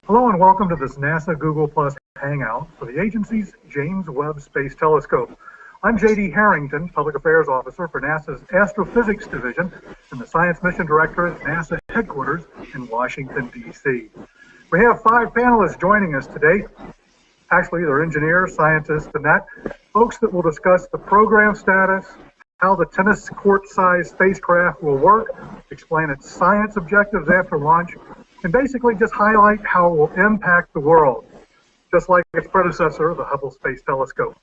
Hello and welcome to this NASA Google Plus Hangout for the agency's James Webb Space Telescope. I'm J.D. Harrington, Public Affairs Officer for NASA's Astrophysics Division and the Science Mission Director at NASA headquarters in Washington, D.C. We have 5 panelists joining us today. Actually, they're engineers, scientists, and folks that will discuss the program status, how the tennis court-sized spacecraft will work, explain its science objectives after launch, and basically just highlight how it will impact the world, just like its predecessor, the Hubble Space Telescope.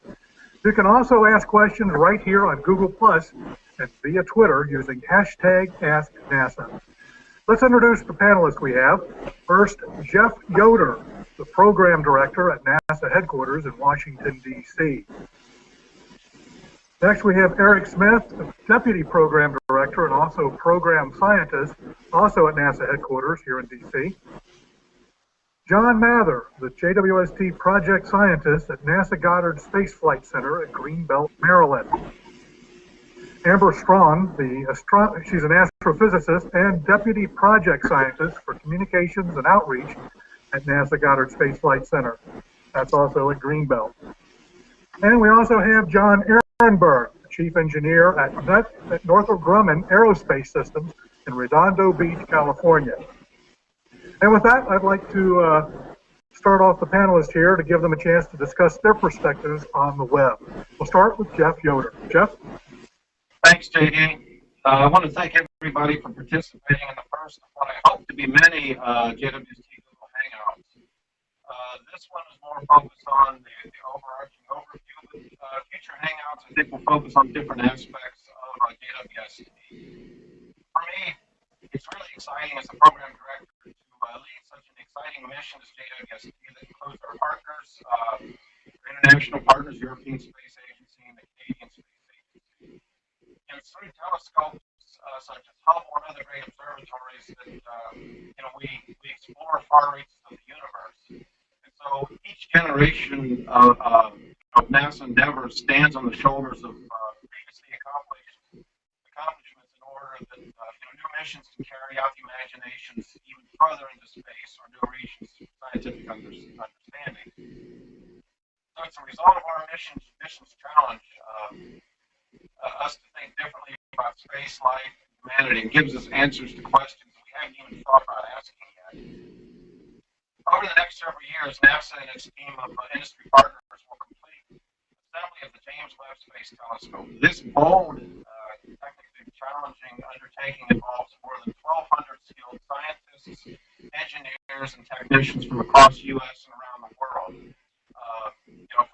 You can also ask questions right here on Google Plus and via Twitter using #AskNASA. Let's introduce the panelists we have. First, Jeff Yoder, the Program Director at NASA headquarters in Washington, D.C. Next, we have Eric Smith, the Deputy Program Director and also Program Scientist, also at NASA headquarters here in D.C. John Mather, the JWST Project Scientist at NASA Goddard Space Flight Center at Greenbelt, Maryland. Amber Strong, she's an astrophysicist and Deputy Project Scientist for Communications and Outreach at NASA Goddard Space Flight Center. That's also at Greenbelt. And we also have John Ehrenberg, Chief Engineer at Northrop Grumman Aerospace Systems in Redondo Beach, California. And with that, I'd like to start off the panelists here to give them a chance to discuss their perspectives on the Webb. We'll start with Jeff Yoder. Jeff? Thanks, JD. I want to thank everybody for participating in the first of what I hope to be many JWST Google Hangouts. This one is more focused on the overarching overview, but future Hangouts I think will focus on different aspects of JWST. For me, it's really exciting as a program director to lead such an exciting mission as JWST that includes our partners, our international partners, European Space Agency and the Canadian Space Agency. And through telescopes such as Hubble and other great observatories that we explore far reaches of the universe. And so each generation of NASA endeavors stands on the shoulders of previously accomplishments in order that new missions can carry out the imaginations even further into space or new regions of scientific understanding. So it's a result of our missions challenge us to think differently about space life and humanity, and gives us answers to questions we haven't even thought about asking yet. Over the next several years, NASA and its team of industry partners will complete assembly of the James Webb Space Telescope. This bold, technically challenging undertaking involves more than 1,200 skilled scientists, engineers, and technicians from across the U.S. and around the world,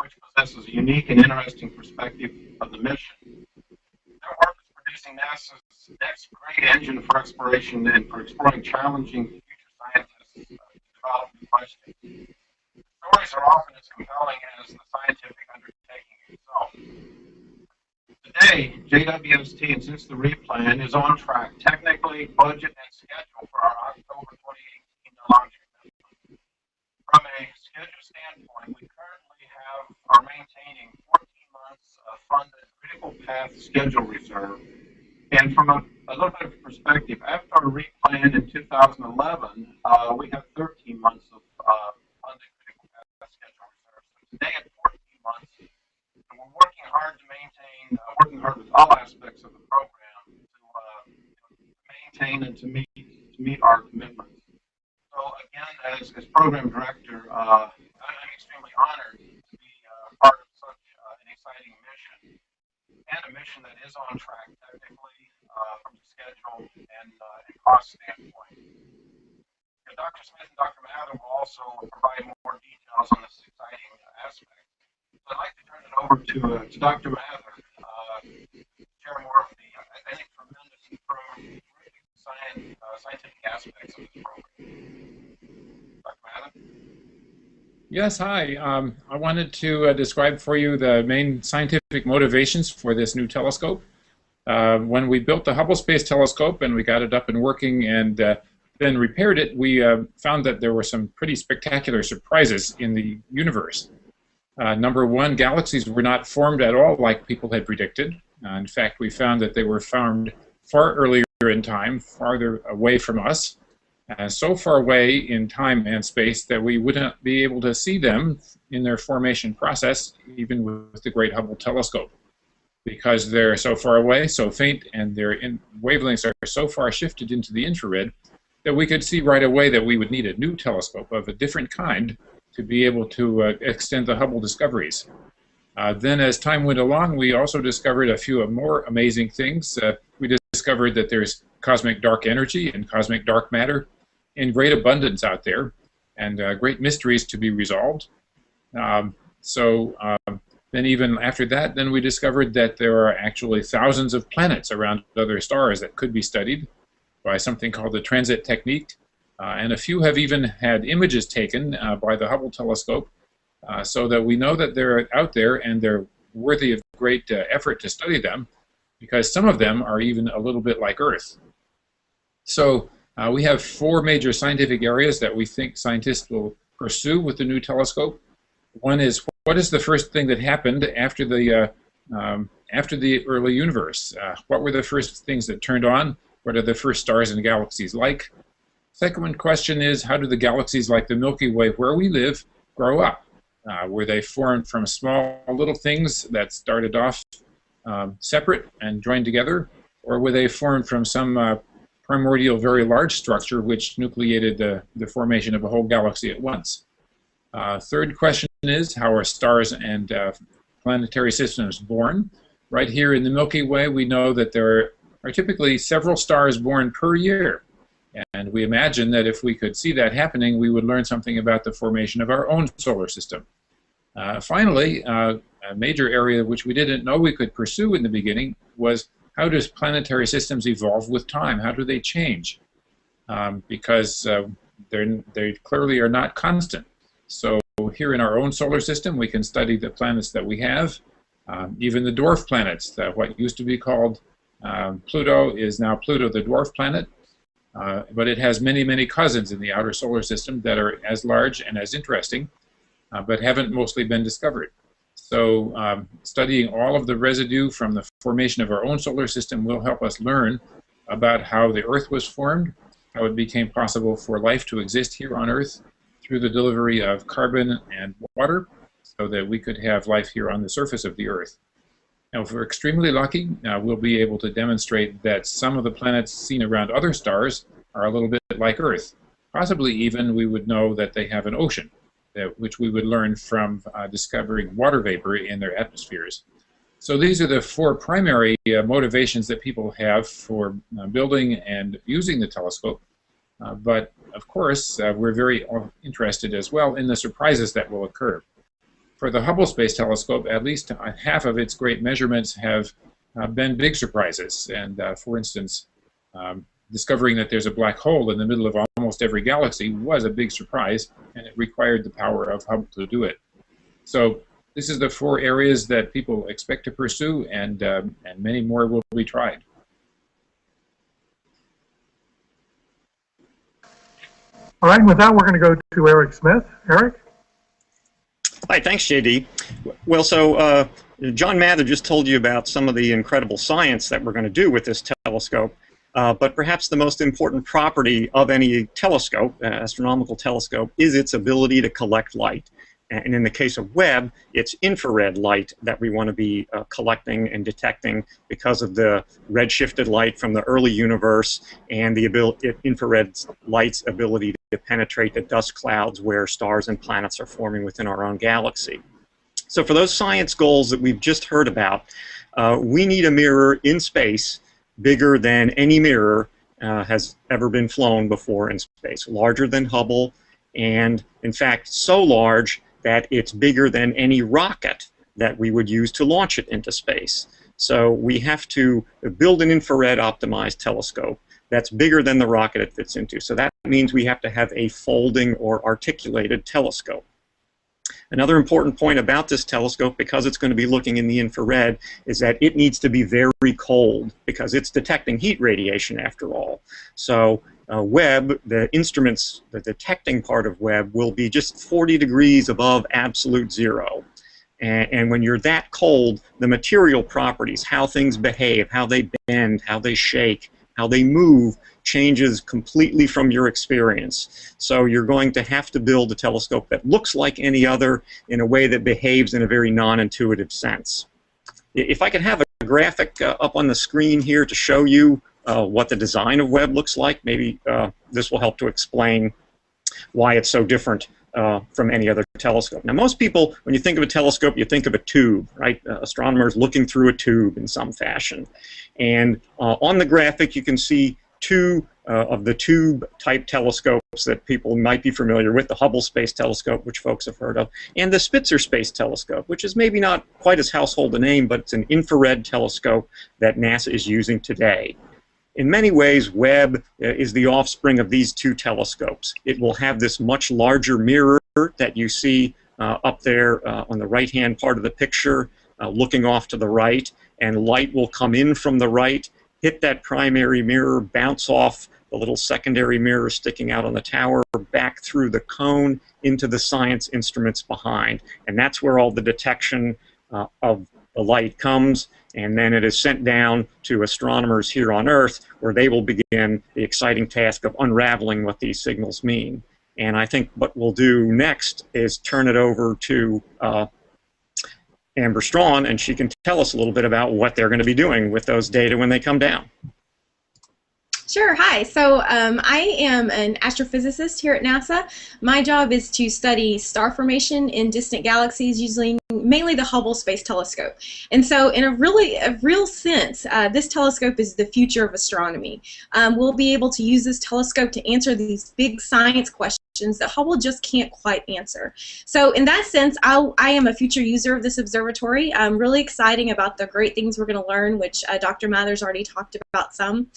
which possesses a unique and interesting perspective of the mission. Their work is producing NASA's next great engine for exploration and for exploring challenging future scientists to develop new questions. Stories are often as compelling as the scientific undertaking itself. Today, JWST, and since the replan, is on track technically, budget, and schedule for our October 2018 launch commitment. From a schedule standpoint, we currently are maintaining 14 months of funded critical path schedule reserve. And from a little bit of perspective, after our replan in 2011, we have 13 months of funded critical path schedule reserve. So today at 14 months, and we're working hard to maintain, working hard with all aspects of the program to maintain and to meet our commitments. So again, as program director, I'm extremely honored to be part of such an exciting mission, and a mission that is on track technically from the schedule and cost standpoint. And Dr. Smith and Dr. Mather will also provide more details on this exciting aspect. So I'd like to turn it over to Dr. Mather to share more of the, I think, tremendous scientific aspects of this program. Dr. Mather? Yes, hi. I wanted to describe for you the main scientific motivations for this new telescope. When we built the Hubble Space Telescope and we got it up and working and then repaired it, we found that there were some pretty spectacular surprises in the universe. Number one, galaxies were not formed at all like people had predicted. In fact, we found that they were formed far earlier in time, farther away from us. so far away in time and space that we wouldn't be able to see them in their formation process, even with the Great Hubble telescope, because they're so far away, so faint, and their wavelengths are so far shifted into the infrared that we could see right away that we would need a new telescope of a different kind to be able to extend the Hubble discoveries. Then as time went along, we also discovered a few more amazing things. We discovered that there's cosmic dark energy and cosmic dark matter in great abundance out there, and great mysteries to be resolved. Then even after that, then we discovered that there are actually thousands of planets around other stars that could be studied by something called the transit technique. And a few have even had images taken by the Hubble telescope, so that we know that they're out there and they're worthy of great effort to study them, because some of them are even a little bit like Earth. So we have four major scientific areas that we think scientists will pursue with the new telescope. One is, what is the first thing that happened after the early universe? What were the first things that turned on? What are the first stars and galaxies like? Second question is, how do the galaxies like the Milky Way, where we live, grow up? Were they formed from small little things that started off separate and joined together? Or were they formed from some primordial, very large structure which nucleated the formation of a whole galaxy at once? Third question is, how are stars and planetary systems born? Right here in the Milky Way, we know that there are typically several stars born per year. And we imagine that if we could see that happening, we would learn something about the formation of our own solar system. Finally, a major area which we didn't know we could pursue in the beginning was, how does planetary systems evolve with time? How do they change? Because they clearly are not constant. So here in our own solar system, we can study the planets that we have. Even the dwarf planets, what used to be called Pluto is now Pluto, the dwarf planet. But it has many, many cousins in the outer solar system that are as large and as interesting, but haven't mostly been discovered. So studying all of the residue from the formation of our own solar system will help us learn about how the Earth was formed, how it became possible for life to exist here on Earth through the delivery of carbon and water, so that we could have life here on the surface of the Earth. Now, if we're extremely lucky, we'll be able to demonstrate that some of the planets seen around other stars are a little bit like Earth. Possibly even we would know that they have an ocean, which we would learn from discovering water vapor in their atmospheres. So these are the four primary motivations that people have for building and using the telescope. But of course, we're very interested as well in the surprises that will occur. For the Hubble Space Telescope, at least half of its great measurements have been big surprises. And for instance, discovering that there's a black hole in the middle of almost every galaxy was a big surprise, and it required the power of Hubble to do it. So this is the four areas that people expect to pursue, and many more will be tried. All right, and with that, we're going to go to Eric Smith. Eric? Hi, thanks, JD. Well, so John Mather just told you about some of the incredible science that we're going to do with this telescope, but perhaps the most important property of any telescope, astronomical telescope, is its ability to collect light. And in the case of Webb, it's infrared light that we want to be collecting and detecting because of the redshifted light from the early universe and the infrared light's ability to penetrate the dust clouds where stars and planets are forming within our own galaxy. So for those science goals that we've just heard about, we need a mirror in space bigger than any mirror has ever been flown before in space, larger than Hubble, and in fact so large that it's bigger than any rocket that we would use to launch it into space. So we have to build an infrared optimized telescope that's bigger than the rocket it fits into. So that means we have to have a folding or articulated telescope. Another important point about this telescope, because it's going to be looking in the infrared, is that it needs to be very cold because it's detecting heat radiation after all. So Webb, the instruments, the detecting part of Webb, will be just 40 degrees above absolute zero. And when you're that cold, the material properties, how things behave, how they bend, how they shake, how they move, changes completely from your experience. So you're going to have to build a telescope that looks like any other in a way that behaves in a very non-intuitive sense. If I could have a graphic up on the screen here to show you what the design of Webb looks like, maybe this will help to explain why it's so different from any other telescope. Now, most people, when you think of a telescope, you think of a tube, right? Astronomers looking through a tube in some fashion. And on the graphic, you can see two of the tube-type telescopes that people might be familiar with, the Hubble Space Telescope, which folks have heard of, and the Spitzer Space Telescope, which is maybe not quite as household a name, but it's an infrared telescope that NASA is using today. In many ways, Webb is the offspring of these two telescopes. It will have this much larger mirror that you see up there on the right-hand part of the picture, looking off to the right, and light will come in from the right, hit that primary mirror, bounce off the little secondary mirror sticking out on the tower, back through the cone into the science instruments behind. And that's where all the detection of the light comes, and then it is sent down to astronomers here on Earth, where they will begin the exciting task of unraveling what these signals mean. And I think what we'll do next is turn it over to Amber Strawn, and she can tell us a little bit about what they're going to be doing with those data when they come down. Sure. Hi. So I am an astrophysicist here at NASA. My job is to study star formation in distant galaxies using mainly the Hubble Space Telescope. And so in a real sense, this telescope is the future of astronomy. We'll be able to use this telescope to answer these big science questions that Hubble just can't quite answer. So in that sense, I am a future user of this observatory. I'm really excited about the great things we're going to learn, which Dr. Mathers already talked about some.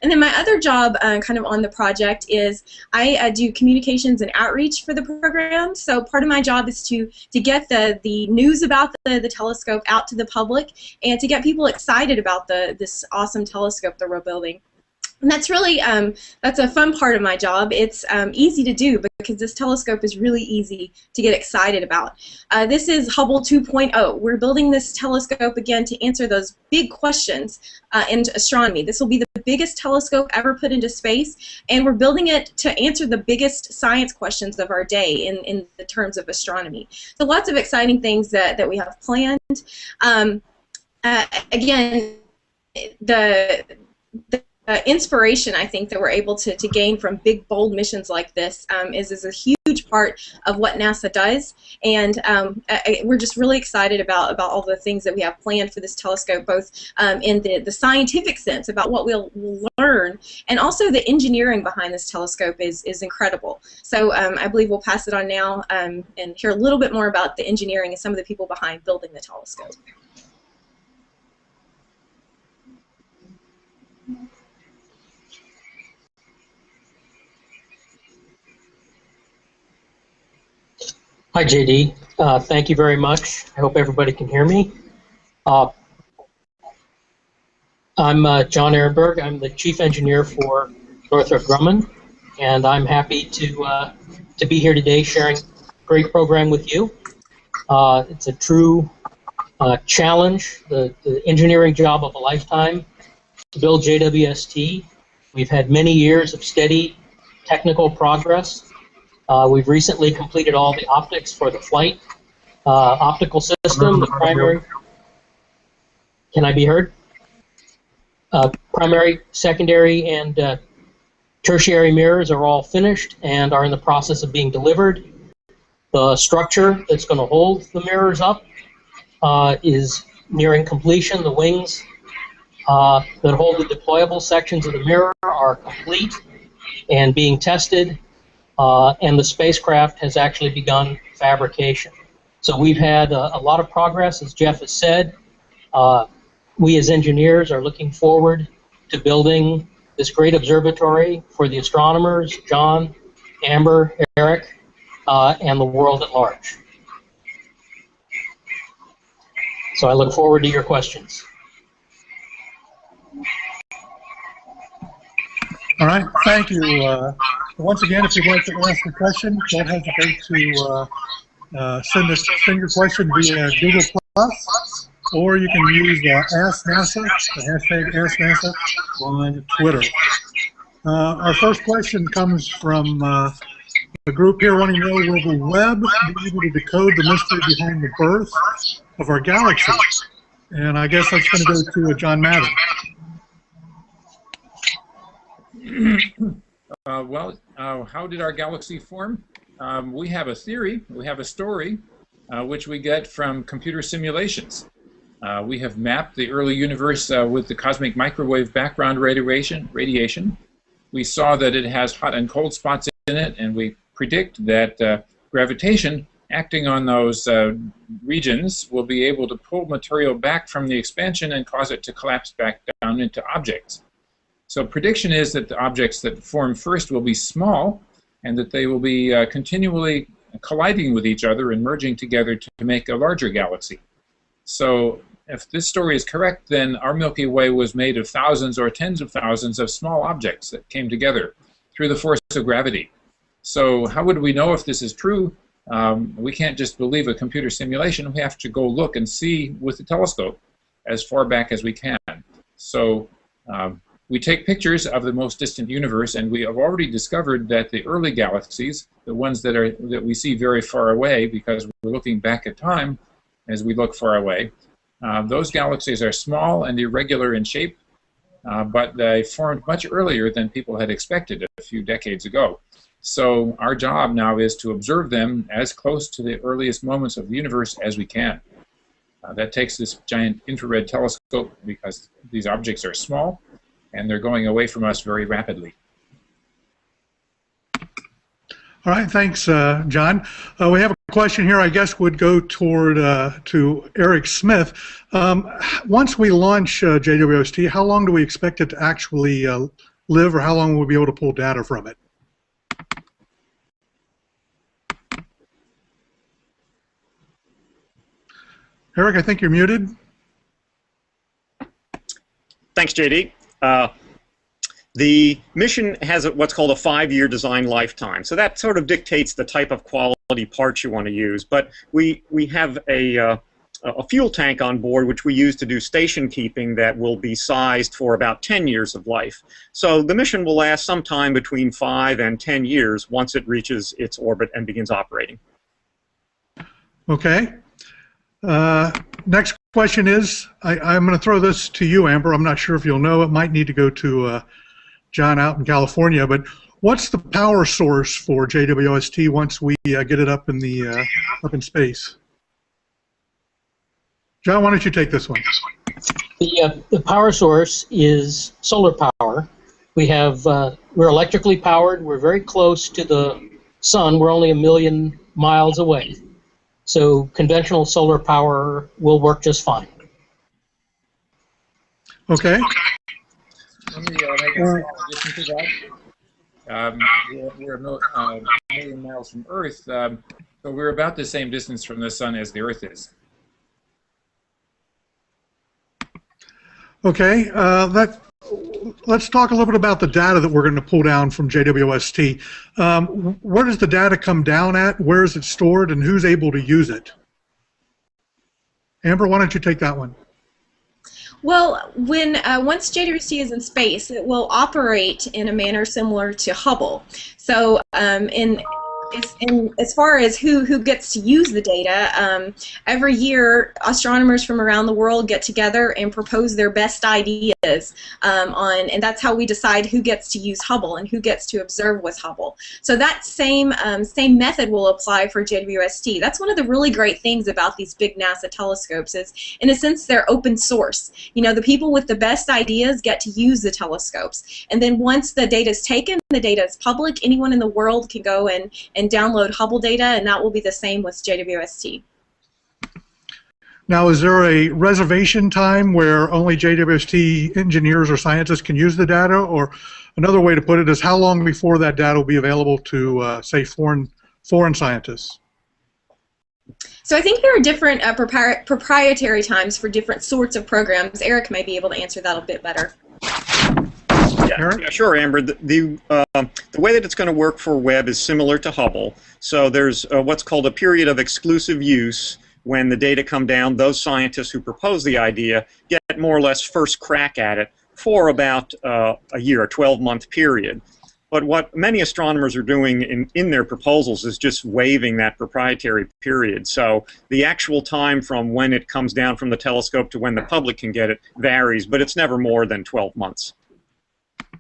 And then my other job kind of on the project is I do communications and outreach for the program. So part of my job is to get the news about the telescope out to the public and to get people excited about this awesome telescope that we're building. And that's really, that's a fun part of my job. It's easy to do because this telescope is really easy to get excited about. This is Hubble 2.0. We're building this telescope again to answer those big questions in astronomy. This will be the biggest telescope ever put into space, and we're building it to answer the biggest science questions of our day in the terms of astronomy. So lots of exciting things that we have planned. Again, the inspiration I think that we're able to gain from big, bold missions like this is a huge part of what NASA does, and we're just really excited about all the things that we have planned for this telescope, both in the scientific sense about what we'll learn, and also the engineering behind this telescope is incredible. So I believe we'll pass it on now and hear a little bit more about the engineering and some of the people behind building the telescope. Hi, JD. Thank you very much. I hope everybody can hear me. I'm John Ehrenberg. I'm the chief engineer for Northrop Grumman, and I'm happy to be here today sharing a great program with you. It's a true challenge, the engineering job of a lifetime to build JWST. We've had many years of steady technical progress. We've recently completed all the optics for the flight optical system, the primary. Can I be heard? Primary, secondary, and tertiary mirrors are all finished and are in the process of being delivered. The structure that's going to hold the mirrors up is nearing completion. The wings that hold the deployable sections of the mirror are complete and being tested. And the spacecraft has actually begun fabrication. So we've had a lot of progress, as Jeff has said. We as engineers are looking forward to building this great observatory for the astronomers, John, Amber, Eric, and the world at large. So I look forward to your questions. All right, thank you. Once again, if you'd like to ask a question, don't hesitate to send your question via Google+. or you can use Ask NASA, the hashtag Ask NASA on Twitter. Our first question comes from a group here wanting to know, will the Webb be able to decode the mystery behind the birth of our galaxy? And I guess that's going to go to John Mather. How did our galaxy form? We have a theory, we have a story, which we get from computer simulations. We have mapped the early universe with the cosmic microwave background radiation. We saw that it has hot and cold spots in it, and we predict that gravitation acting on those regions will be able to pull material back from the expansion and cause it to collapse back down into objects. So prediction is that the objects that form first will be small, and that they will be continually colliding with each other and merging together to make a larger galaxy. So if this story is correct, then our Milky Way was made of thousands or tens of thousands of small objects that came together through the force of gravity. So how would we know if this is true? We can't just believe a computer simulation. We have to go look and see with the telescope as far back as we can. So we take pictures of the most distant universe, and we have already discovered that the early galaxies, the ones that we see very far away because we're looking back at time as we look far away, those galaxies are small and irregular in shape, but they formed much earlier than people had expected a few decades ago. So our job now is to observe them as close to the earliest moments of the universe as we can. That takes this giant infrared telescope because these objects are small and they're going away from us very rapidly. All right, thanks, John. We have a question here, I guess would go toward to Eric Smith. Once we launch JWST, how long do we expect it to actually live, or how long will we be able to pull data from it? Eric, I think you're muted. Thanks, JD. The mission has what's called a 5-year design lifetime. So that sort of dictates the type of quality parts you want to use. But we have a fuel tank on board which we use to do station keeping that will be sized for about 10 years of life. So the mission will last sometime between 5 and 10 years once it reaches its orbit and begins operating. Okay. Next question is, I'm going to throw this to you, Amber. I'm not sure if you'll know. It might need to go to John out in California. But what's the power source for JWST once we get it up in the up in space? John, why don't you take this one? The power source is solar power. We're electrically powered. We're very close to the sun. We're only 1 million miles away. So conventional solar power will work just fine. Okay. Let me make a small addition to that. We're a million miles from Earth, so we're about the same distance from the sun as the Earth is. Okay. Let's talk a little bit about the data that we're going to pull down from JWST. Where does the data come down at? Where is it stored, and who's able to use it? Amber, why don't you take that one? Well, once JWST is in space, it will operate in a manner similar to Hubble. So as far as who gets to use the data, every year astronomers from around the world get together and propose their best ideas and that's how we decide who gets to use Hubble and who gets to observe with Hubble. So that same method will apply for JWST. That's one of the really great things about these big NASA telescopes is, in a sense, they're open source. You know, the people with the best ideas get to use the telescopes, and then once the data is taken, the data is public. Anyone in the world can go and download Hubble data, and that will be the same with JWST. Now, is there a reservation time where only JWST engineers or scientists can use the data? Or another way to put it is, how long before that data will be available to, say, foreign scientists? So I think there are different proprietary times for different sorts of programs. Eric may be able to answer that a bit better. Yeah, sure, Amber. The way that it's going to work for Webb is similar to Hubble. So there's what's called a period of exclusive use when the data come down, those scientists who propose the idea get more or less first crack at it for about a year, a 12-month period. But what many astronomers are doing in their proposals is just waiving that proprietary period. So the actual time from when it comes down from the telescope to when the public can get it varies, but it's never more than 12 months.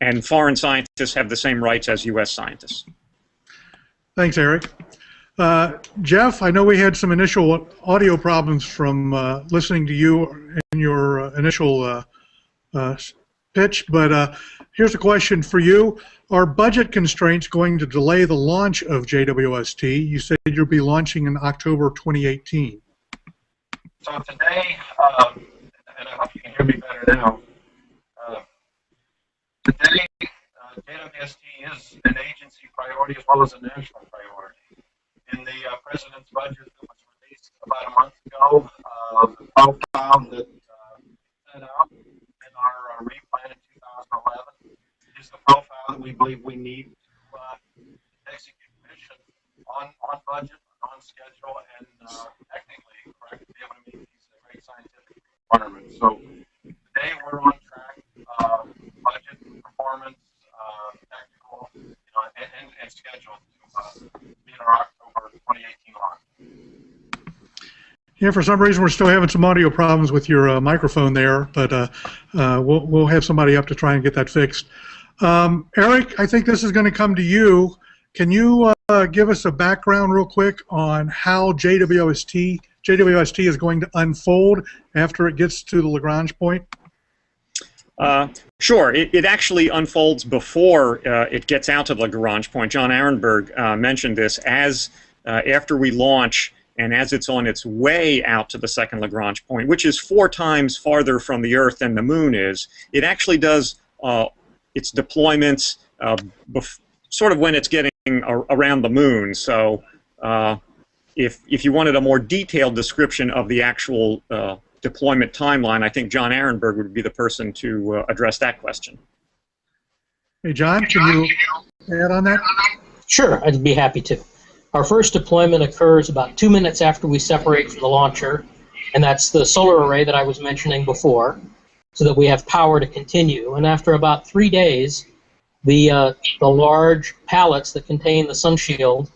And foreign scientists have the same rights as U.S. scientists. Thanks, Eric. Jeff, I know we had some initial audio problems from listening to you in your initial pitch, but here's a question for you. Are budget constraints going to delay the launch of JWST? You said you'll be launching in October 2018. So today, and I hope you can hear me better now, today JWST is an agency priority as well as a national priority. In the President's budget that was released about a month ago, the profile that set out in our replan in 2011 is the profile that we believe we need to execute mission on budget, on schedule, and technically correct to be able to meet these great scientific requirements. So today we're on track, budget, performance, technical, and schedule to meet our October 2018 launch. Yeah, for some reason we're still having some audio problems with your microphone there, but we'll have somebody up to try and get that fixed. Eric, I think this is going to come to you. Can you give us a background real quick on how JWST is going to unfold after it gets to the Lagrange point? Sure. It actually unfolds before it gets out to the Lagrange point. John Arenberg mentioned this. After we launch and as it's on its way out to the second Lagrange point, which is 4 times farther from the Earth than the Moon is, it actually does its deployments sort of when it's getting around the Moon. So if you wanted a more detailed description of the actual deployment timeline, I think John Arenberg would be the person to address that question. Hey, John, can you add on that? Sure, I'd be happy to. Our first deployment occurs about 2 minutes after we separate from the launcher, and that's the solar array that I was mentioning before, so that we have power to continue. And after about 3 days, the large pallets that contain the sun shield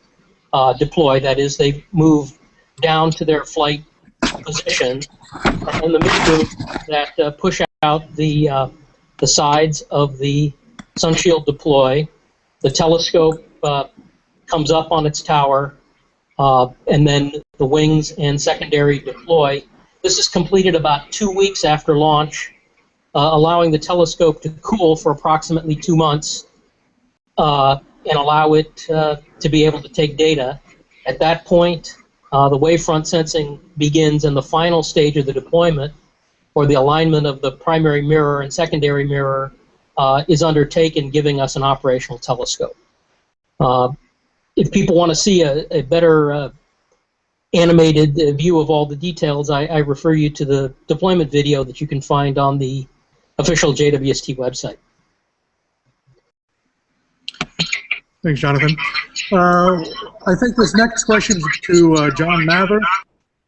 deploy. That is, they move down to their flight position, and the mini-boots that push out the sides of the sun shield deploy. The telescope comes up on its tower, and then the wings and secondary deploy. This is completed about 2 weeks after launch, allowing the telescope to cool for approximately 2 months and allow it to be able to take data. At that point, the wavefront sensing begins, and the final stage of the deployment, or the alignment of the primary mirror and secondary mirror, is undertaken, giving us an operational telescope. If people want to see a better animated view of all the details, I refer you to the deployment video that you can find on the official JWST website. Thanks, Jonathan. I think this next question is to John Mather.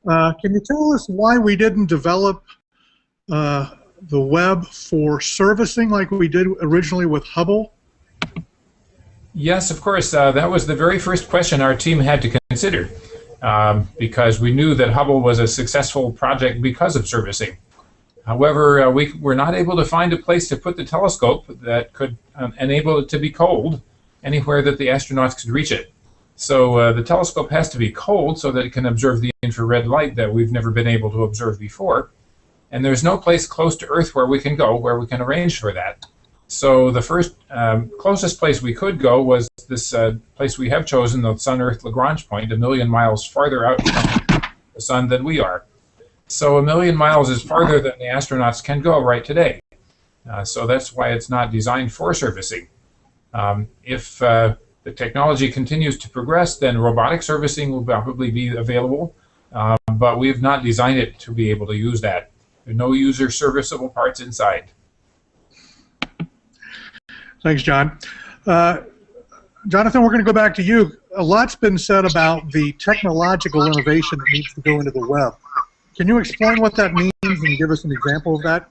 Can you tell us why we didn't develop the Webb for servicing like we did originally with Hubble? Yes, of course. That was the very first question our team had to consider, because we knew that Hubble was a successful project because of servicing. However, we were not able to find a place to put the telescope that could enable it to be cold anywhere that the astronauts could reach it. So the telescope has to be cold so that it can observe the infrared light that we've never been able to observe before. And there's no place close to Earth where we can go where we can arrange for that. So the first closest place we could go was this place we have chosen, the Sun-Earth Lagrange point, 1 million miles farther out from the Sun than we are. So 1 million miles is farther than the astronauts can go right today. So that's why it's not designed for servicing. If the technology continues to progress, then robotic servicing will probably be available, but we have not designed it to be able to use that. There are no user serviceable parts inside. Thanks, John. Jonathan, we're going to go back to you. a lot's been said about the technological innovation that needs to go into the Webb. Can you explain what that means and give us an example of that?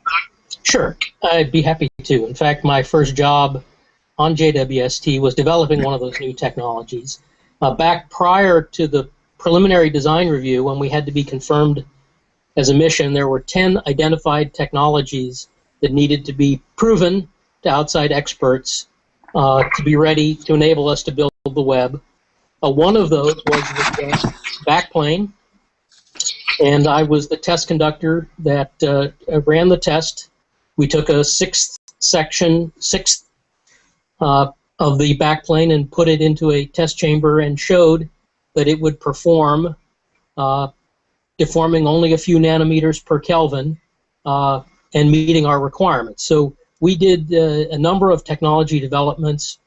Sure, I'd be happy to. In fact, my first job on JWST was developing one of those new technologies. Back prior to the preliminary design review, when we had to be confirmed as a mission, there were 10 identified technologies that needed to be proven to outside experts to be ready to enable us to build the Webb. One of those was the backplane, and I was the test conductor that ran the test. We took a sixth of the backplane and put it into a test chamber and showed that it would perform, deforming only a few nanometers per Kelvin and meeting our requirements. So we did a number of technology developments,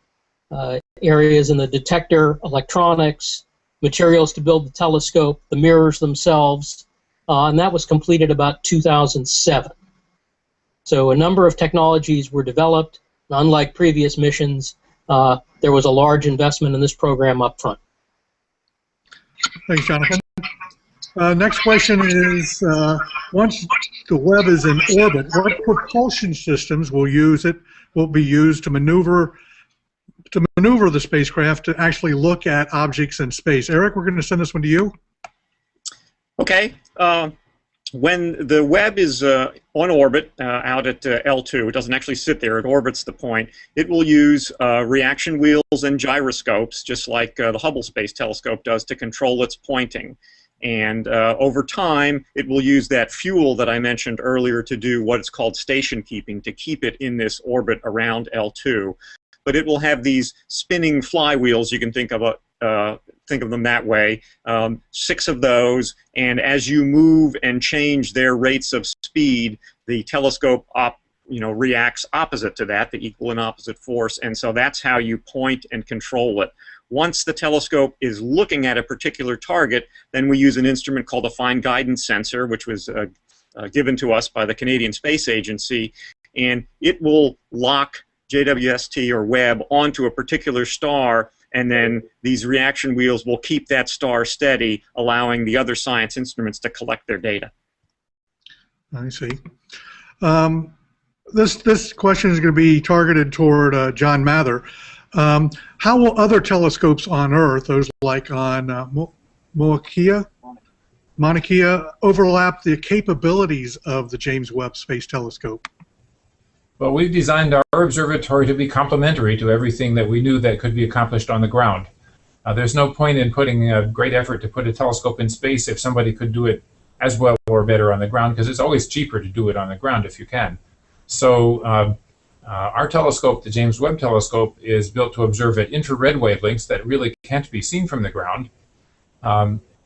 areas in the detector, electronics, materials to build the telescope, the mirrors themselves, and that was completed about 2007. So a number of technologies were developed. Unlike previous missions, there was a large investment in this program up front. Thanks, Jonathan. Next question is, once the Webb is in orbit, what propulsion systems will be used to maneuver the spacecraft to actually look at objects in space? Eric, we're going to send this one to you. Okay. When the Webb is on orbit out at L2, it doesn't actually sit there, it orbits the point, it will use reaction wheels and gyroscopes, just like the Hubble Space Telescope does, to control its pointing. And over time, it will use that fuel that I mentioned earlier to do what is called station keeping, to keep it in this orbit around L2. But it will have these spinning flywheels, you can think of them that way, 6 of those, and as you move and change their rates of speed, the telescope reacts opposite to that, the equal and opposite force, and so that's how you point and control it. Once the telescope is looking at a particular target, then we use an instrument called a fine guidance sensor, which was given to us by the Canadian Space Agency, and it will lock JWST or Webb onto a particular star, and then these reaction wheels will keep that star steady, allowing the other science instruments to collect their data. I see. This question is going to be targeted toward John Mather. How will other telescopes on Earth, those like on Mauna Kea, overlap the capabilities of the James Webb Space Telescope? Well, we've designed our observatory to be complementary to everything that we knew that could be accomplished on the ground. There's no point in putting a great effort to put a telescope in space if somebody could do it as well or better on the ground, because it's always cheaper to do it on the ground if you can. So our telescope, the James Webb Telescope, is built to observe at infrared wavelengths that really can't be seen from the ground,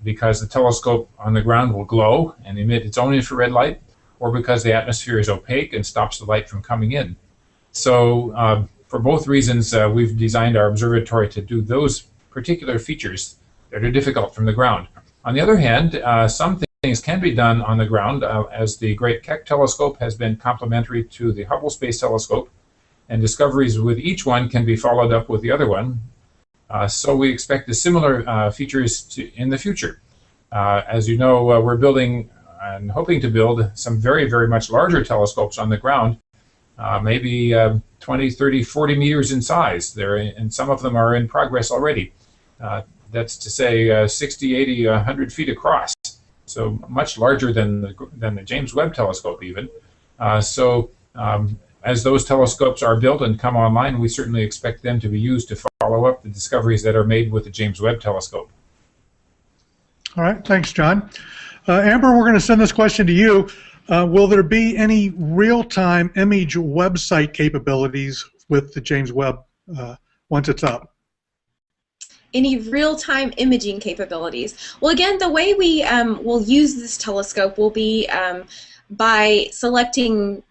because the telescope on the ground will glow and emit its own infrared light, or because the atmosphere is opaque and stops the light from coming in. So for both reasons, we've designed our observatory to do those particular features that are difficult from the ground. On the other hand, some things can be done on the ground, as the Great Keck Telescope has been complementary to the Hubble Space Telescope, and discoveries with each one can be followed up with the other one. So we expect the similar features in the future. As you know, we're building and hoping to build some very, very much larger telescopes on the ground, maybe 20, 30, 40 meters in size. And some of them are in progress already. That's to say 60, 80, 100 feet across. So much larger than the James Webb Telescope even. As those telescopes are built and come online, we certainly expect them to be used to follow up the discoveries that are made with the James Webb Telescope. All right, thanks, John. Amber, we're going to send this question to you. Will there be any real-time image website capabilities with the James Webb once it's up? Any real-time imaging capabilities? Well, again, the way we will use this telescope will be by selecting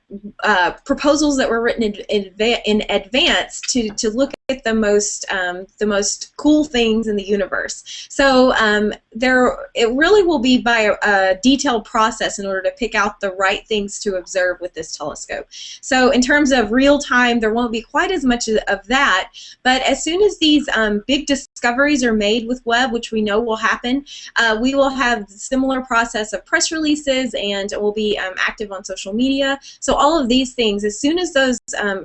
proposals that were written in advance to look at the most cool things in the universe. So it really will be by a detailed process in order to pick out the right things to observe with this telescope. So in terms of real time, there won't be quite as much of that, but as soon as these big discoveries are made with Webb, which we know will happen, we will have a similar process of press releases, and we'll be active on social media. So all of these things, as soon as those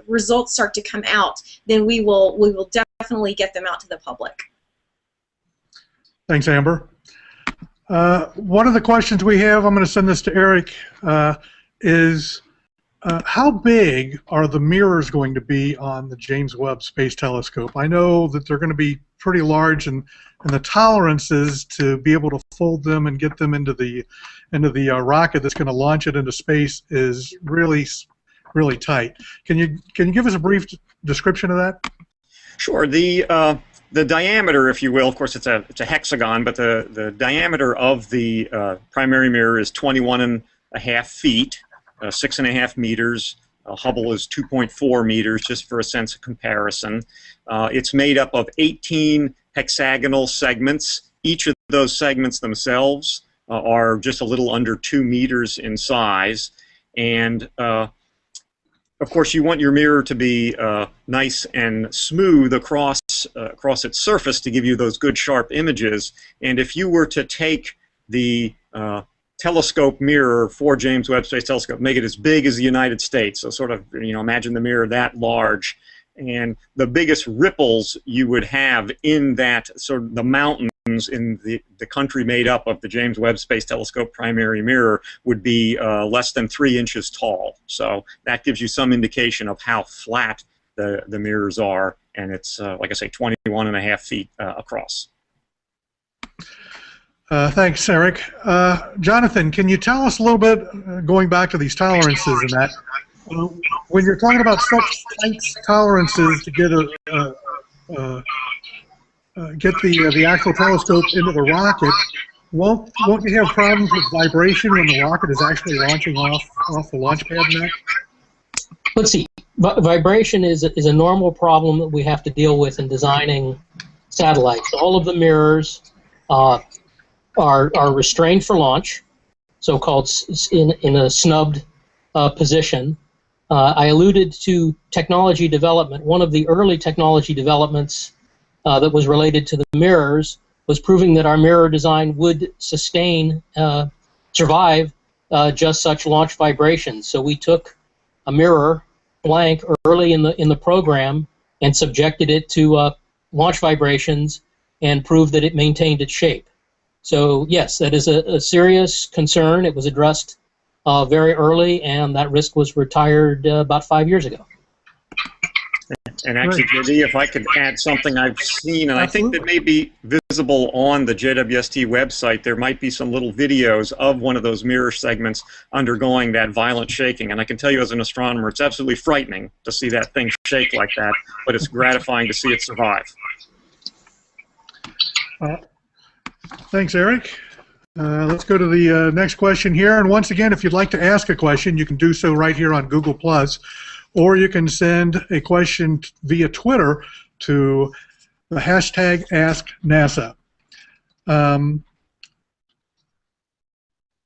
results start to come out, then we will definitely get them out to the public. Thanks, Amber. One of the questions we have, I'm going to send this to Eric, is how big are the mirrors going to be on the James Webb Space Telescope? I know that they're going to be pretty large, and the tolerances to be able to fold them and get them into the rocket that's going to launch it into space is really tight. Can you give us a brief description of that? Sure. The diameter, if you will, of course, it's a hexagon, but the diameter of the primary mirror is 21.5 feet, 6.5 meters. Hubble is 2.4 meters, just for a sense of comparison. It's made up of 18 hexagonal segments. Each of those segments themselves are just a little under 2 meters in size. And of course, you want your mirror to be nice and smooth across its surface to give you those good, sharp images. And if you were to take the telescope mirror for James Webb Space Telescope, make it as big as the United States, so sort of, imagine the mirror that large, and the biggest ripples you would have in that sort of the mountains in the country made up of the James Webb Space Telescope primary mirror would be less than 3 inches tall. So that gives you some indication of how flat the mirrors are, and it's, like I say, 21.5 feet across. Thanks, Eric. Jonathan, can you tell us a little bit, going back to these tolerances and that, when you're talking about such tight tolerances to get the actual telescope into the rocket, won't you have problems with vibration when the rocket is actually launching off the launch pad and that? Let's see. Vibration is a normal problem that we have to deal with in designing satellites. All of the mirrors are restrained for launch, so-called in a snubbed position. I alluded to technology development. One of the early technology developments that was related to the mirrors was proving that our mirror design would survive just such launch vibrations. So we took a mirror blank early in the program and subjected it to launch vibrations and proved that it maintained its shape. So yes, that is a serious concern. It was addressed very early, and that risk was retired about 5 years ago. And actually, JD, if I could add something I've seen, and I think that may be visible on the JWST website, there might be some little videos of one of those mirror segments undergoing that violent shaking. And I can tell you as an astronomer, it's absolutely frightening to see that thing shake like that, but it's gratifying to see it survive. Thanks, Eric. Let's go to the next question here. And once again, if you'd like to ask a question, you can do so right here on Google+, or you can send a question via Twitter to the hashtag AskNASA.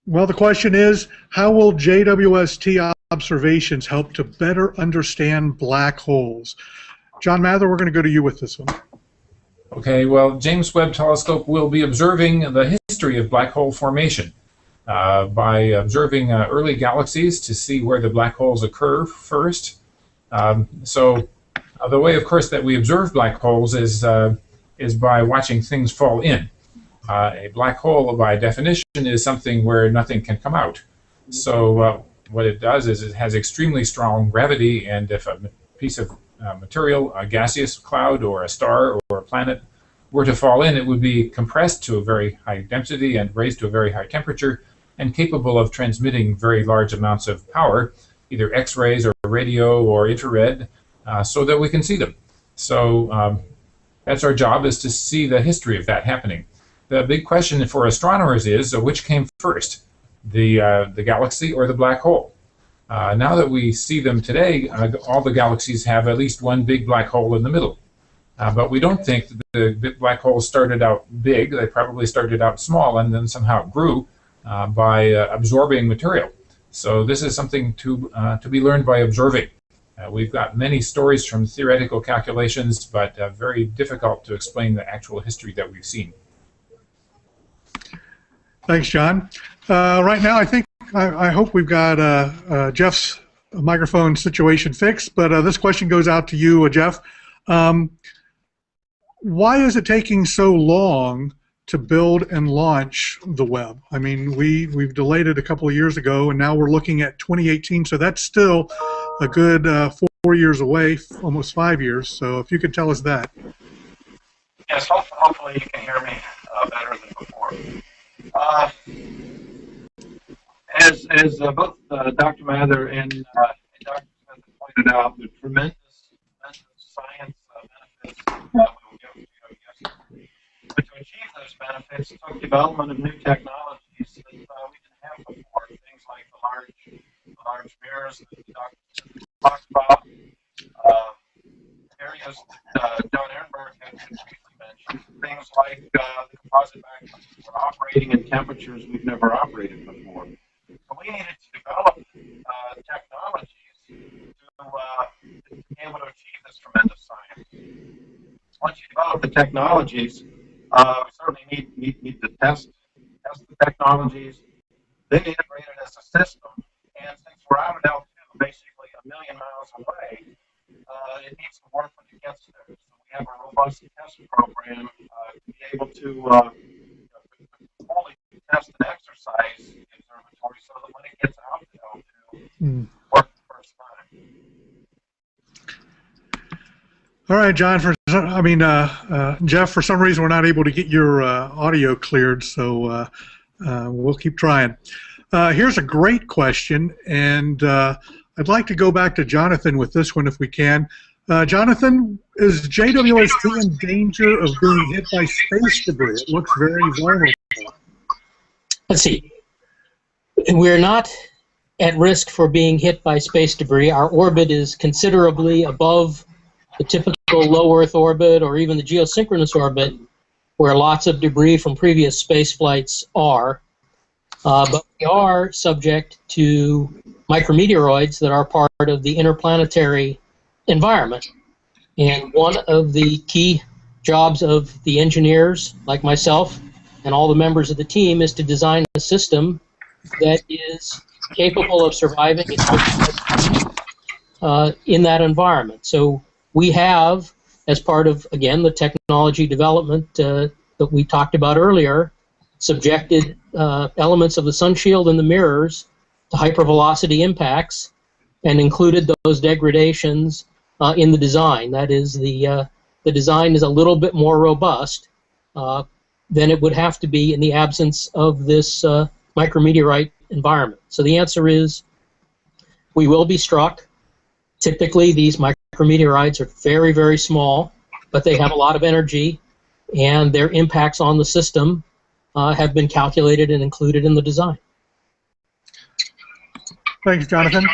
Well, the question is, how will JWST observations help to better understand black holes? John Mather, we're going to go to you with this one. Okay, well, James Webb Telescope will be observing the history of black hole formation by observing early galaxies to see where the black holes occur first. So the way, of course, that we observe black holes is by watching things fall in. A black hole, by definition, is something where nothing can come out. So what it does is it has extremely strong gravity, and if a piece of material, a gaseous cloud or a star or a planet, were to fall in, it would be compressed to a very high density and raised to a very high temperature and capable of transmitting very large amounts of power, either X-rays or radio or infrared, so that we can see them. So that's our job, is to see the history of that happening. The big question for astronomers is, which came first, the galaxy or the black hole? Now that we see them today, all the galaxies have at least one big black hole in the middle. But we don't think that the black holes started out big. They probably started out small and then somehow grew by absorbing material. So this is something to be learned by observing. We've got many stories from theoretical calculations, but very difficult to explain the actual history that we've seen. Thanks, John. Right now, I hope we've got Jeff's microphone situation fixed, but this question goes out to you, Jeff. Why is it taking so long to build and launch the Webb? I mean, we've delayed it a couple of years ago, and now we're looking at 2018, so that's still a good 4 years away, almost 5 years. So if you could tell us that. Yes, hopefully you can hear me better than before. As both Dr. Mather and Dr. Smith pointed out, the tremendous science benefits that we will get with GWS. But to achieve those benefits, it took development of new technologies that we didn't have before. Things like the large mirrors that Dr. Smith talked about, areas that John Ehrenberg had briefly mentioned, things like the composite background. We're operating in temperatures we've never operated before. So we needed to develop technologies to be able to achieve this tremendous science. Once you develop the technologies, we certainly need to test the technologies, then integrate it as a system. And since we're out at altitude, basically 1 million miles away, it needs to work when it gets there. So we have a robust test program to be able to fully test and exercise the observatory so that when it gets out at altitude, work the first time. All right, John. Jeff, for some reason we're not able to get your audio cleared, so we'll keep trying. Here's a great question, and I'd like to go back to Jonathan with this one if we can. Jonathan, is JWST in danger of being hit by space debris? It looks very vulnerable. Let's see. We're not at risk for being hit by space debris. Our orbit is considerably above the typical low Earth orbit or even the geosynchronous orbit, where lots of debris from previous space flights are. But we are subject to micrometeoroids that are part of the interplanetary environment. And one of the key jobs of the engineers, like myself, and all the members of the team is to design a system that is capable of surviving in that environment. So we have, as part of, again, the technology development that we talked about earlier, subjected elements of the sun shield and the mirrors to hypervelocity impacts and included those degradations in the design. That is, the design is a little bit more robust than it would have to be in the absence of this micrometeorite environment. So the answer is we will be struck. Typically, these micrometeorites are very, very small, but they have a lot of energy, and their impacts on the system have been calculated and included in the design. Thanks, Jonathan.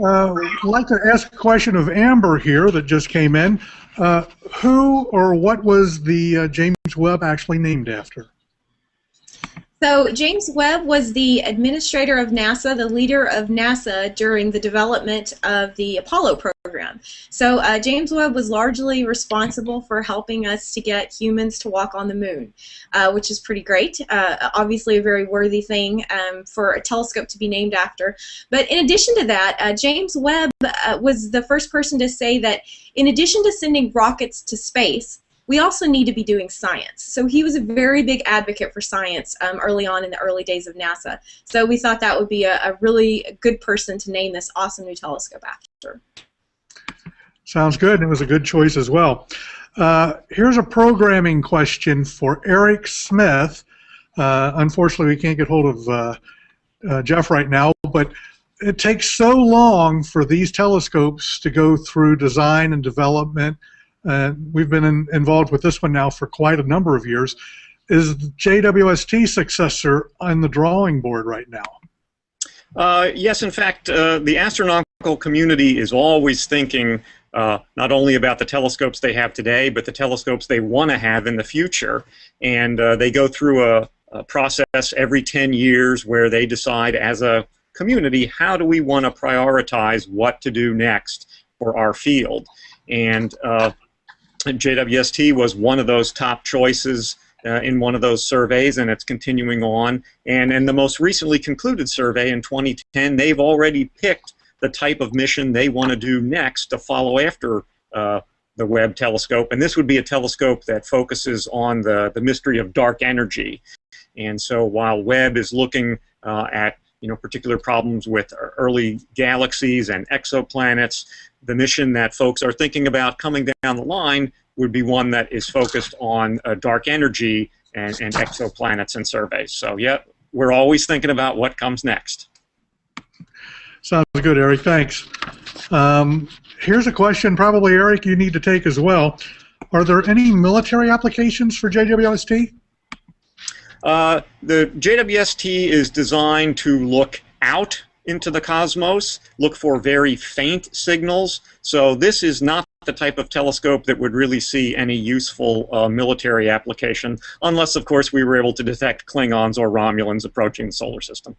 I'd like to ask a question of Amber here that just came in. Who or what was the James Webb actually named after? So James Webb was the administrator of NASA, the leader of NASA during the development of the Apollo program. So James Webb was largely responsible for helping us to get humans to walk on the moon, which is pretty great. Obviously a very worthy thing for a telescope to be named after. But in addition to that, James Webb was the first person to say that in addition to sending rockets to space, we also need to be doing science. So he was a very big advocate for science early on in the early days of NASA. So we thought that would be a really good person to name this awesome new telescope after. Sounds good, and it was a good choice as well. Here's a programming question for Eric Smith. Unfortunately, we can't get hold of Jeff right now, but it takes so long for these telescopes to go through design and development. We've been involved with this one now for quite a number of years. Is the JWST successor on the drawing board right now? Yes, in fact, the astronomical community is always thinking not only about the telescopes they have today, but the telescopes they want to have in the future. And they go through a process every 10 years where they decide as a community, how do we want to prioritize what to do next for our field? And JWST was one of those top choices in one of those surveys, and it's continuing on. And in the most recently concluded survey in 2010, they've already picked the type of mission they want to do next to follow after the Webb telescope. And this would be a telescope that focuses on the mystery of dark energy. And so while Webb is looking at particular problems with early galaxies and exoplanets, the mission that folks are thinking about coming down the line would be one that is focused on dark energy and exoplanets and surveys. So yeah, we're always thinking about what comes next. Sounds good, Eric. Thanks. Here's a question, probably, Eric, you need to take as well. Are there any military applications for JWST? The JWST is designed to look out into the cosmos, look for very faint signals. So this is not the type of telescope that would really see any useful military application, unless, of course, we were able to detect Klingons or Romulans approaching the solar system.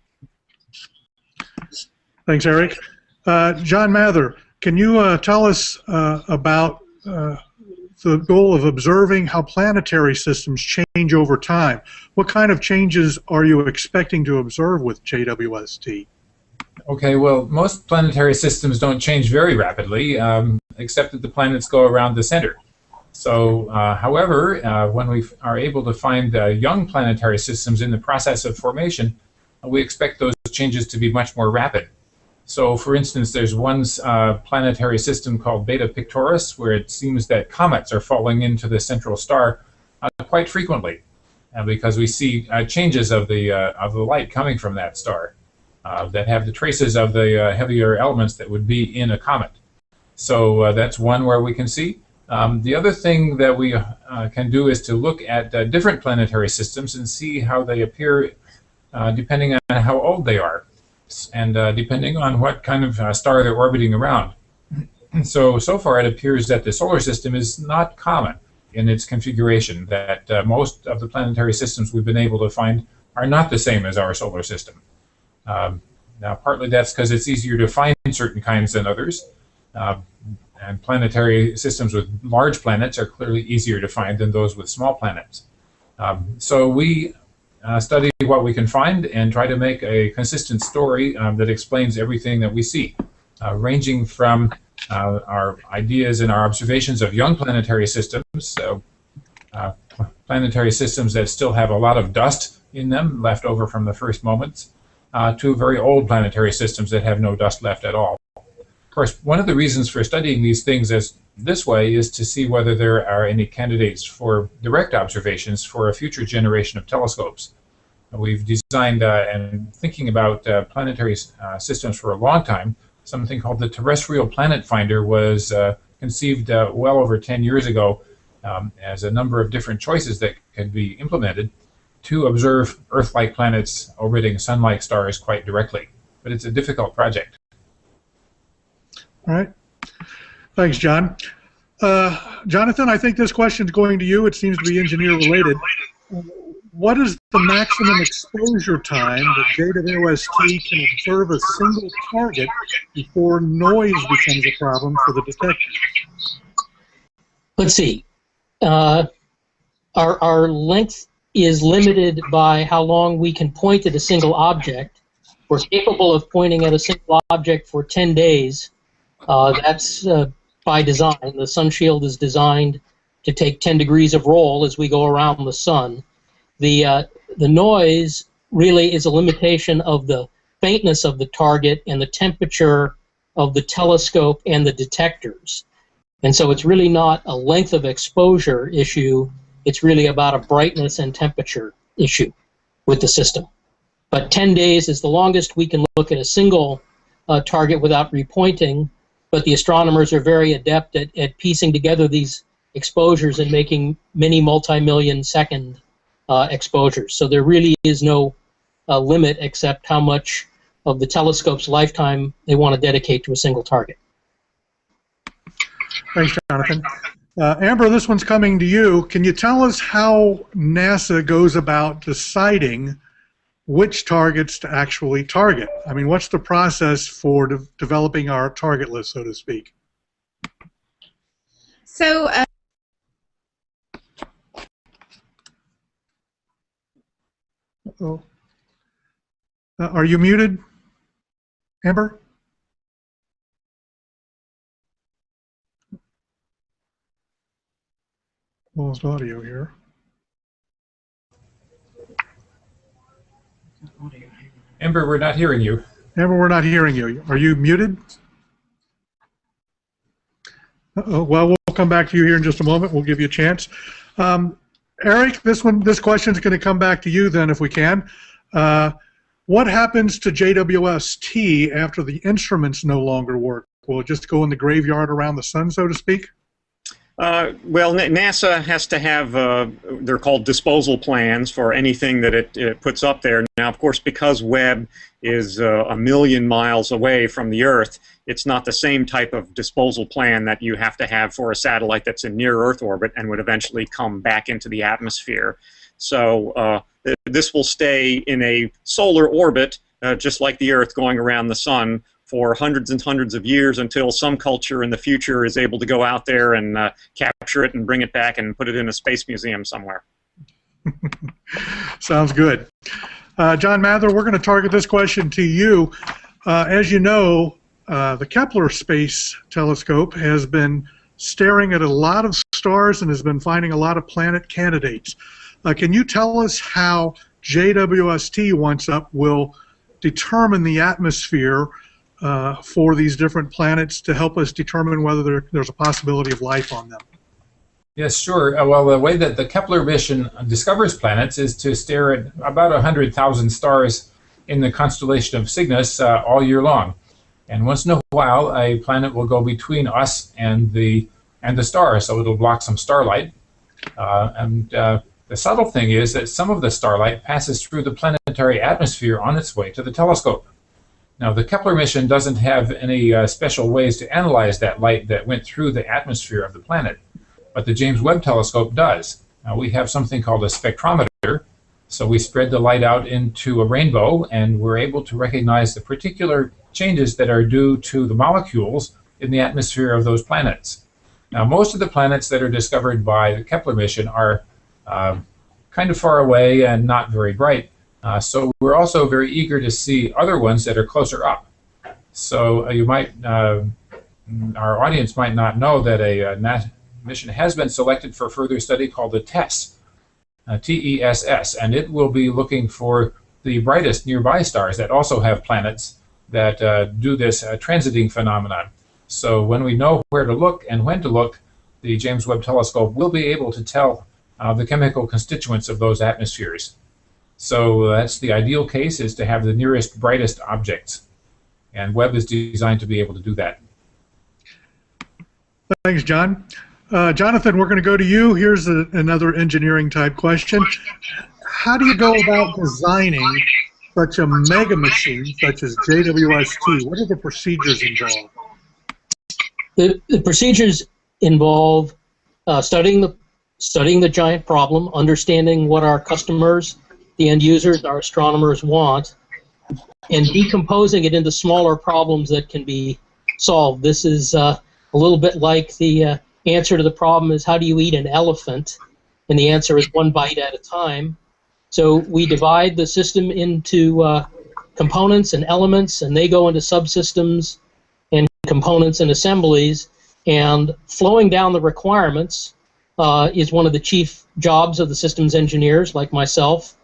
Thanks, Eric. John Mather, can you tell us about the goal of observing how planetary systems change over time? What kind of changes are you expecting to observe with JWST? Okay, well, most planetary systems don't change very rapidly, except that the planets go around the center. So, however, when we are able to find young planetary systems in the process of formation, we expect those changes to be much more rapid. So, for instance, there's one planetary system called Beta Pictoris, where it seems that comets are falling into the central star quite frequently, because we see changes of the light coming from that star that have the traces of the heavier elements that would be in a comet. So that's one where we can see. The other thing that we can do is to look at different planetary systems and see how they appear depending on how old they are, and depending on what kind of star they're orbiting around. So far it appears that the solar system is not common in its configuration, that most of the planetary systems we've been able to find are not the same as our solar system. Now, partly that's because it's easier to find certain kinds than others, and planetary systems with large planets are clearly easier to find than those with small planets. So we study what we can find and try to make a consistent story that explains everything that we see, ranging from our ideas and our observations of young planetary systems, so planetary systems that still have a lot of dust in them left over from the first moments, to very old planetary systems that have no dust left at all. Of course, one of the reasons for studying these things this way is to see whether there are any candidates for direct observations for a future generation of telescopes. We've designed and thinking about planetary systems for a long time. Something called the Terrestrial Planet Finder was conceived well over 10 years ago as a number of different choices that could be implemented to observe Earth-like planets orbiting Sun-like stars quite directly. But it's a difficult project. All right. Thanks, John. Jonathan, I think this question is going to you. It seems to be engineer-related. What is the maximum exposure time that JWST can observe a single target before noise becomes a problem for the detector? Let's see. Our length is limited by how long we can point at a single object. We're capable of pointing at a single object for 10 days. That's by design. The sun shield is designed to take 10 degrees of roll as we go around the sun. The noise really is a limitation of the faintness of the target and the temperature of the telescope and the detectors. And so it's really not a length of exposure issue. It's really about a brightness and temperature issue with the system. But 10 days is the longest we can look at a single target without repointing, but the astronomers are very adept at piecing together these exposures and making many multi-million second exposures. So there really is no limit except how much of the telescope's lifetime they want to dedicate to a single target. Thanks, Jonathan. Amber, this one's coming to you. Can you tell us how NASA goes about deciding which targets to actually target? I mean, what's the process for developing our target list, so to speak? So, Are you muted, Amber? Lost audio here. Amber, we're not hearing you. Amber, we're not hearing you. Are you muted? Well, we'll come back to you here in just a moment. We'll give you a chance. Eric, this question is going to come back to you then, if we can. What happens to JWST after the instruments no longer work? Will it just go in the graveyard around the sun, so to speak? Well, NASA has to have, they're called disposal plans for anything that it puts up there. Now, of course, because Webb is a million miles away from the Earth, it's not the same type of disposal plan that you have to have for a satellite that's in near Earth orbit and would eventually come back into the atmosphere. So this will stay in a solar orbit, just like the Earth, going around the sun for hundreds and hundreds of years until some culture in the future is able to go out there and capture it and bring it back and put it in a space museum somewhere. Sounds good. John Mather, we're going to target this question to you. As you know, the Kepler Space Telescope has been staring at a lot of stars and has been finding a lot of planet candidates. Can you tell us how JWST once up will determine the atmosphere for these different planets to help us determine whether there's a possibility of life on them? Yes, sure. Well, the way that the Kepler mission discovers planets is to stare at about 100,000 stars in the constellation of Cygnus all year long. And once in a while, a planet will go between us and the star, so it'll block some starlight. The subtle thing is that some of the starlight passes through the planetary atmosphere on its way to the telescope. Now, the Kepler mission doesn't have any special ways to analyze that light that went through the atmosphere of the planet, but the James Webb Telescope does. Now, we have something called a spectrometer, so we spread the light out into a rainbow, and we're able to recognize the particular changes that are due to the molecules in the atmosphere of those planets. Now, most of the planets that are discovered by the Kepler mission are kind of far away and not very bright. So we're also very eager to see other ones that are closer up. So you might, our audience might not know that a NASA mission has been selected for further study called the TESS, T-E-S-S, and it will be looking for the brightest nearby stars that also have planets that do this transiting phenomenon. So when we know where to look and when to look, the James Webb Telescope will be able to tell the chemical constituents of those atmospheres. So that's the ideal case, is to have the nearest, brightest objects. And Webb is designed to be able to do that. Thanks, John. Jonathan, we're going to go to you. Here's another engineering type question. How do you go about designing such a mega machine such as JWST? What are the procedures involved? The procedures involve studying the giant problem, understanding what our customers, the end users, our astronomers want, and decomposing it into smaller problems that can be solved. This is a little bit like the answer to the problem is, how do you eat an elephant? And the answer is one bite at a time. So we divide the system into components and elements, and they go into subsystems and components and assemblies, and flowing down the requirements is one of the chief jobs of the systems engineers like myself,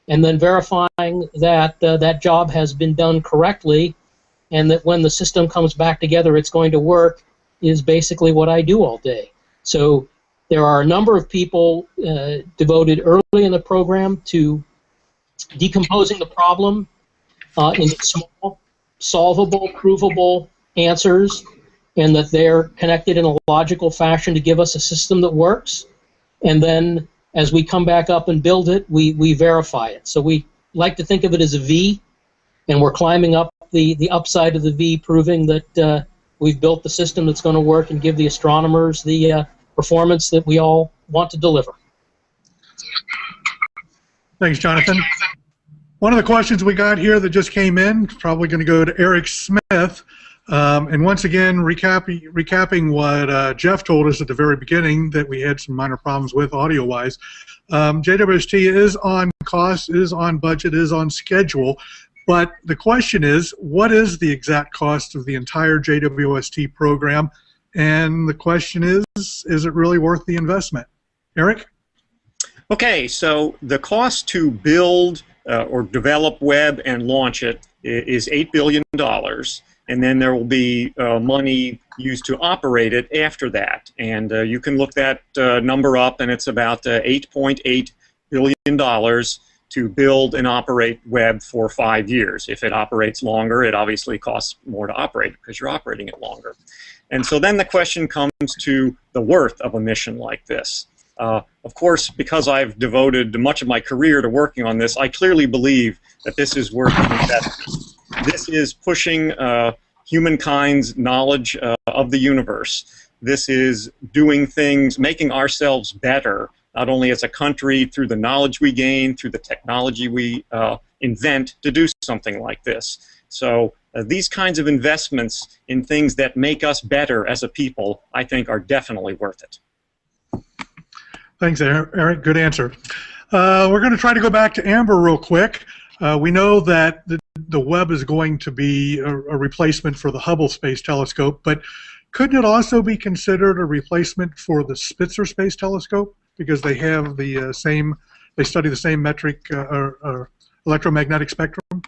and then verifying that that job has been done correctly, and that when the system comes back together it's going to work, is basically what I do all day. So there are a number of people devoted early in the program to decomposing the problem into small, solvable, provable answers, and that they're connected in a logical fashion to give us a system that works. And then as we come back up and build it, we verify it. So we like to think of it as a V. and we're climbing up the upside of the V, proving that we've built the system that's going to work and give the astronomers the performance that we all want to deliver. Thanks, Jonathan. One of the questions we got here that just came in, probably going to go to Eric Smith. And once again, recapping what Jeff told us at the very beginning, that we had some minor problems with audio-wise. JWST is on cost, is on budget, is on schedule. But the question is, what is the exact cost of the entire JWST program? And the question is it really worth the investment? Eric? Okay, so the cost to build or develop Webb and launch it is $8 billion, and then there will be money used to operate it after that. And you can look that number up, and it's about $8.8 billion to build and operate Webb for 5 years. If it operates longer, it obviously costs more to operate because you're operating it longer. And so then the question comes to the worth of a mission like this. Of course, because I've devoted much of my career to working on this, I clearly believe that this is worth the investment. This is pushing humankind's knowledge of the universe. This is doing things, making ourselves better, not only as a country through the knowledge we gain, through the technology we invent to do something like this. So these kinds of investments in things that make us better as a people, I think, are definitely worth it. Thanks, Eric. Good answer. We're going to try to go back to Amber real quick. We know that the Webb is going to be a replacement for the Hubble Space Telescope, but couldn't it also be considered a replacement for the Spitzer Space Telescope, because they have the they study the same metric electromagnetic spectrum?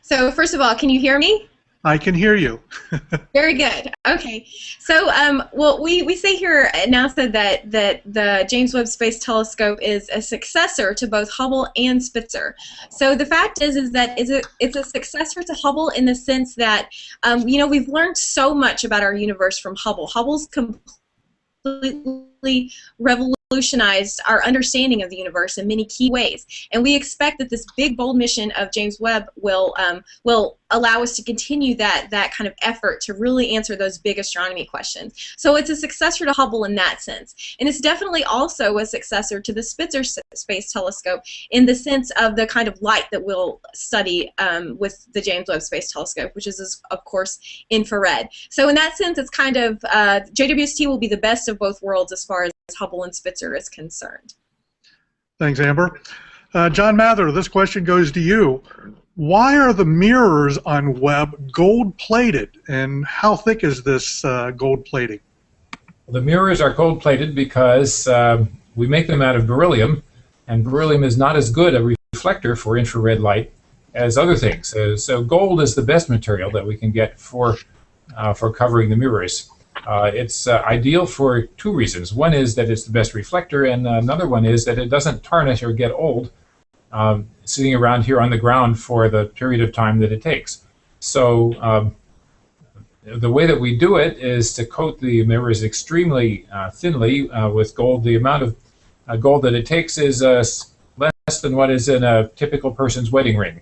So first of all, can you hear me? I can hear you. Very good. Okay. So, well, we say here at NASA that the James Webb Space Telescope is a successor to both Hubble and Spitzer. So the fact is that it's a successor to Hubble in the sense that, you know, we've learned so much about our universe from Hubble. Hubble's completely revolutionized our understanding of the universe in many key ways, and we expect that this big, bold mission of James Webb will allow us to continue that kind of effort to really answer those big astronomy questions. So it's a successor to Hubble in that sense, and it's definitely also a successor to the Spitzer Space Telescope in the sense of the kind of light that we'll study with the James Webb Space Telescope, which is, of course, infrared. So in that sense, it's kind of JWST will be the best of both worlds as far as Hubble and Spitzer is concerned. Thanks, Amber. John Mather, this question goes to you. Why are the mirrors on Webb gold-plated, and how thick is this gold plating? The mirrors are gold-plated because we make them out of beryllium, and beryllium is not as good a reflector for infrared light as other things. So gold is the best material that we can get for covering the mirrors. It's ideal for two reasons. One is that it's the best reflector, and another one is that it doesn't tarnish or get old sitting around here on the ground for the period of time that it takes. So the way that we do it is to coat the mirrors extremely thinly with gold. The amount of gold that it takes is less than what is in a typical person's wedding ring.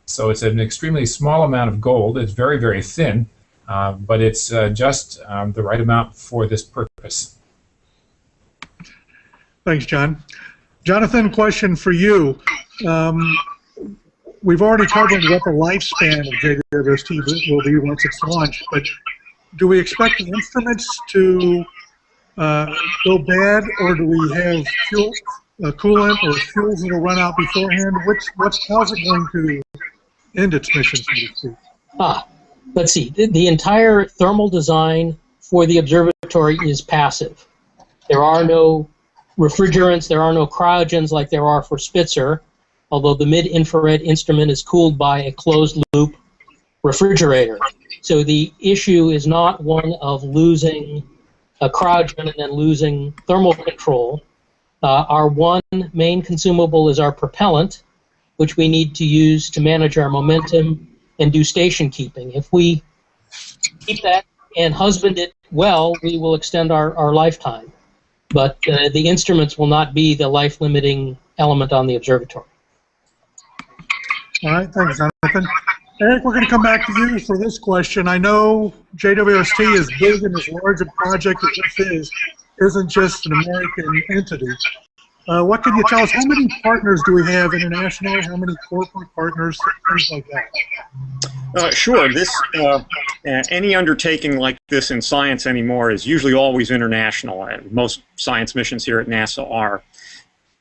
So it's an extremely small amount of gold. It's very, very thin. But it's just the right amount for this purpose. Thanks, John. Jonathan, question for you. We've already covered what the lifespan of JWST will be once it's launched, but do we expect the instruments to go bad, or do we have fuel, coolant or fuels that will run out beforehand? How's it going to end its mission, so to speak? Let's see. The entire thermal design for the observatory is passive. There are no refrigerants, there are no cryogens like there are for Spitzer, although the mid-infrared instrument is cooled by a closed-loop refrigerator. So the issue is not one of losing a cryogen and then losing thermal control. Our one main consumable is our propellant, which we need to use to manage our momentum and do station keeping. If we keep that and husband it well, we will extend our lifetime. But the instruments will not be the life-limiting element on the observatory. All right, thanks, Jonathan. Eric, we're going to come back to you for this question. I know JWST is big and as large a project as this isn't just an American entity. What can you tell us? How many partners do we have internationally? How many corporate partners? Things like that. Sure. Any undertaking like this in science anymore is usually always international. Most science missions here at NASA are.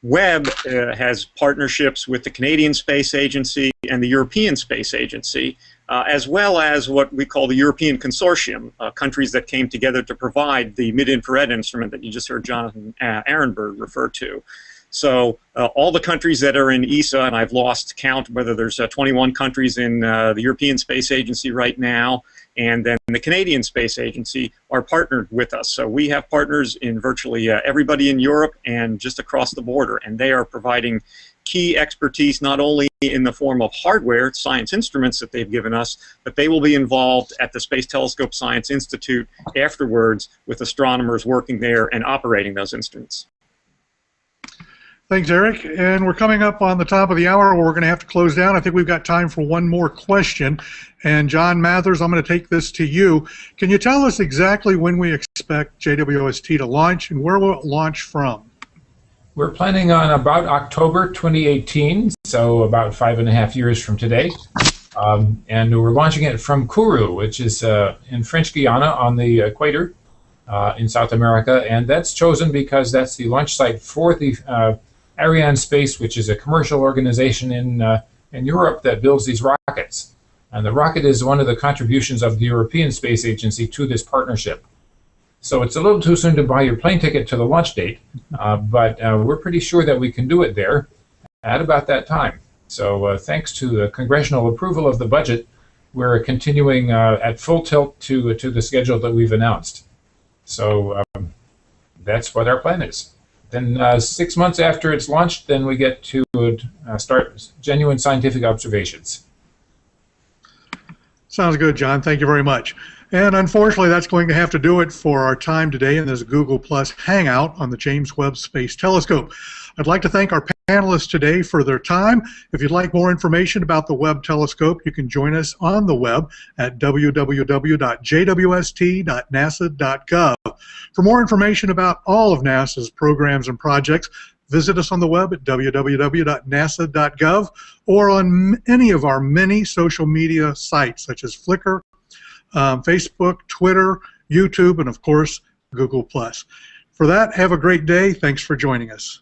Webb has partnerships with the Canadian Space Agency and the European Space Agency, as well as what we call the European Consortium, countries that came together to provide the mid-infrared instrument that you just heard Jonathan Ehrenberg refer to. So all the countries that are in ESA, and I've lost count whether there's 21 countries in the European Space Agency right now, and then the Canadian Space Agency are partnered with us. So we have partners in virtually everybody in Europe and just across the border, and they are providing key expertise not only in the form of hardware, science instruments that they've given us, but they will be involved at the Space Telescope Science Institute afterwards with astronomers working there and operating those instruments. Thanks, Eric. And we're coming up on the top of the hour where we're going to have to close down. I think we've got time for one more question. And John Mathers, I'm going to take this to you. Can you tell us exactly when we expect JWST to launch and where will it launch from? We're planning on about October 2018, so about 5.5 years from today. And we're launching it from Kourou, which is in French Guiana on the equator in South America. And that's chosen because that's the launch site for the Arianespace, which is a commercial organization in Europe that builds these rockets. And the rocket is one of the contributions of the European Space Agency to this partnership. So it's a little too soon to buy your plane ticket to the launch date, but we're pretty sure that we can do it there at about that time. So thanks to the congressional approval of the budget, we're continuing at full tilt to the schedule that we've announced. So that's what our plan is. Then 6 months after it's launched, then we get to start genuine scientific observations. Sounds good, John. Thank you very much. And unfortunately, that's going to have to do it for our time today in this Google Plus Hangout on the James Webb Space Telescope. I'd like to thank our panelists today for their time. If you'd like more information about the Webb Telescope, you can join us on the web at www.jwst.nasa.gov. For more information about all of NASA's programs and projects, visit us on the web at www.nasa.gov or on any of our many social media sites such as Flickr, Facebook, Twitter, YouTube, and of course, Google+. For that, have a great day. Thanks for joining us.